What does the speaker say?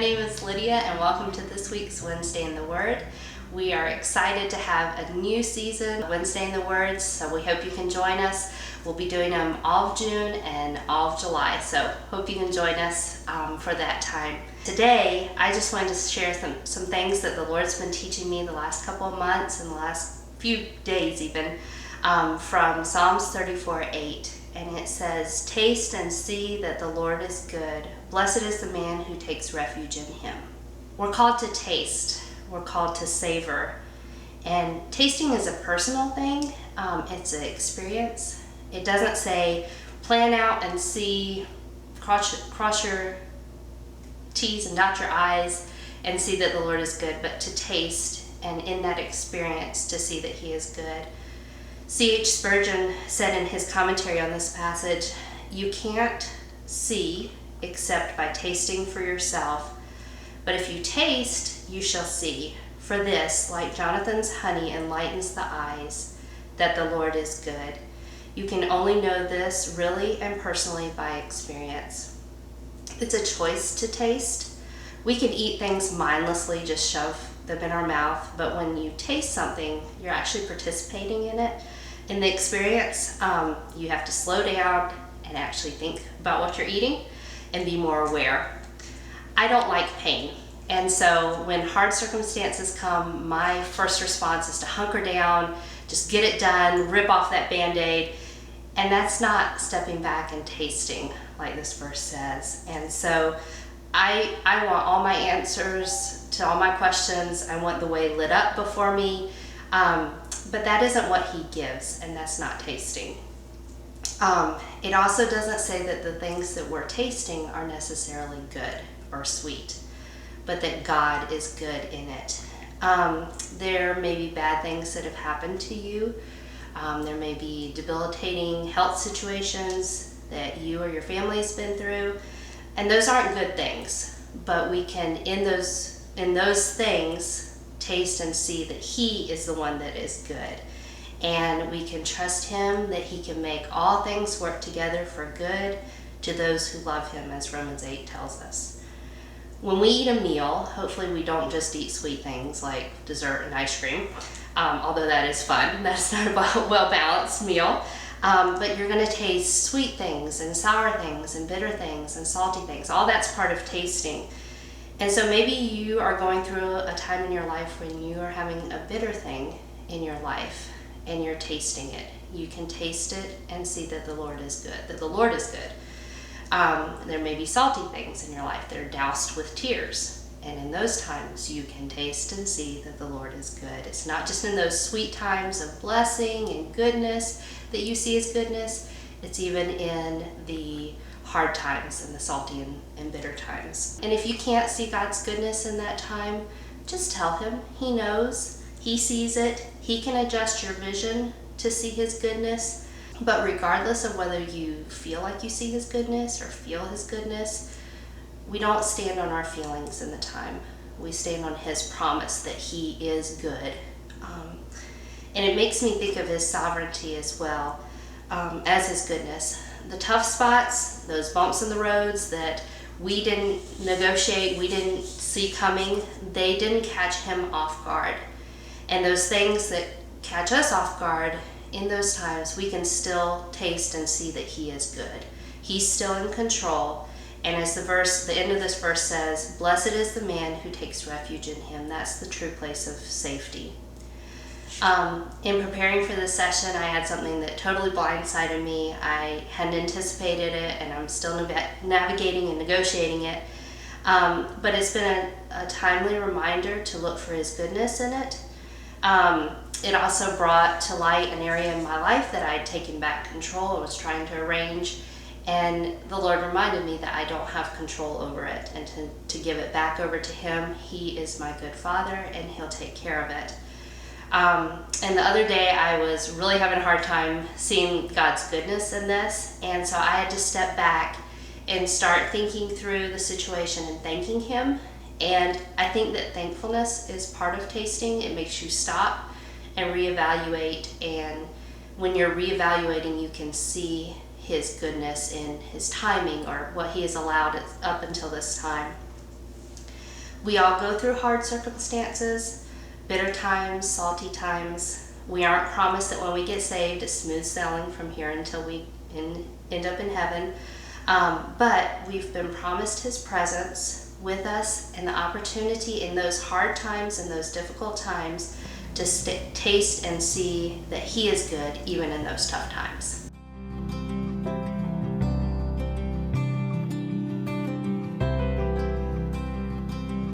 name is Lydia, and welcome to this week's Wednesday in the Word. We are excited to have a new season, Wednesday in the Word, so we hope you can join us. We'll be doing them all of June and all of July, so hope you can join us for that time. Today, I just wanted to share some things that the Lord's been teaching me the last couple of months and the last few days even, from Psalms 34:8. And it says, "Taste and see that the Lord is good. Blessed is the man who takes refuge in him." We're called to taste. We're called to savor. And tasting is a personal thing. It's an experience. It doesn't say plan out and see, cross your T's and dot your I's and see that the Lord is good, but to taste and in that experience to see that he is good. C.H. Spurgeon said in his commentary on this passage, "You can't see except by tasting for yourself, but if you taste, you shall see. For this, like Jonathan's honey, enlightens the eyes, that the Lord is good." You can only know this really and personally by experience. It's a choice to taste. We can eat things mindlessly, just shove them in our mouth, but when you taste something, you're actually participating in it. In the experience, you have to slow down and actually think about what you're eating and be more aware. I don't like pain, and so when hard circumstances come, my first response is to hunker down, just get it done, rip off that Band-Aid, and that's not stepping back and tasting like this verse says. And so I want all my answers to all my questions. I want the way lit up before me. But that isn't what he gives, and that's not tasting. It also doesn't say that the things that we're tasting are necessarily good or sweet, but that God is good in it. There may be bad things that have happened to you. There may be debilitating health situations that you or your family's been through, and those aren't good things, but we can, in those things, taste and see that he is the one that is good. And we can trust him that he can make all things work together for good to those who love him, as Romans 8 tells us. When we eat a meal, hopefully we don't just eat sweet things like dessert and ice cream, although that is fun. That's not a well-balanced meal. But you're going to taste sweet things and sour things and bitter things and salty things. All that's part of tasting. And so maybe you are going through a time in your life when you are having a bitter thing in your life and you're tasting it. You can taste it and see that the Lord is good, that the Lord is good. There may be salty things in your life that are doused with tears. And in those times, you can taste and see that the Lord is good. It's not just in those sweet times of blessing and goodness that you see his goodness. It's even in the hard times and the salty and bitter times. And if you can't see God's goodness in that time, just tell him. He knows. He sees it. He can adjust your vision to see his goodness. But regardless of whether you feel like you see his goodness or feel his goodness, we don't stand on our feelings in the time. We stand on his promise that he is good. And it makes me think of his sovereignty as well, as his goodness. The tough spots, those bumps in the roads that we didn't negotiate, we didn't see coming, they didn't catch him off guard. And those things that catch us off guard, in those times, we can still taste and see that he is good. He's still in control. And as the end of this verse says, "Blessed is the man who takes refuge in him." That's the true place of safety. In preparing for this session, I had something that totally blindsided me. I hadn't anticipated it, and I'm still navigating and negotiating it. But it's been a timely reminder to look for his goodness in it. It also brought to light an area in my life that I had taken back control and was trying to arrange. And the Lord reminded me that I don't have control over it, and to give it back over to him. He is my good father, and he'll take care of it. And the other day I was really having a hard time seeing God's goodness in this, and so I had to step back and start thinking through the situation and thanking him. And I think that thankfulness is part of tasting. It makes you stop and reevaluate, and when you're reevaluating, you can see his goodness in his timing or what he has allowed up until this time. We all go through hard circumstances, bitter times, salty times. We aren't promised that when we get saved, it's smooth sailing from here until we end up in heaven. But we've been promised His presence with us and the opportunity in those hard times and those difficult times to taste and see that He is good even in those tough times.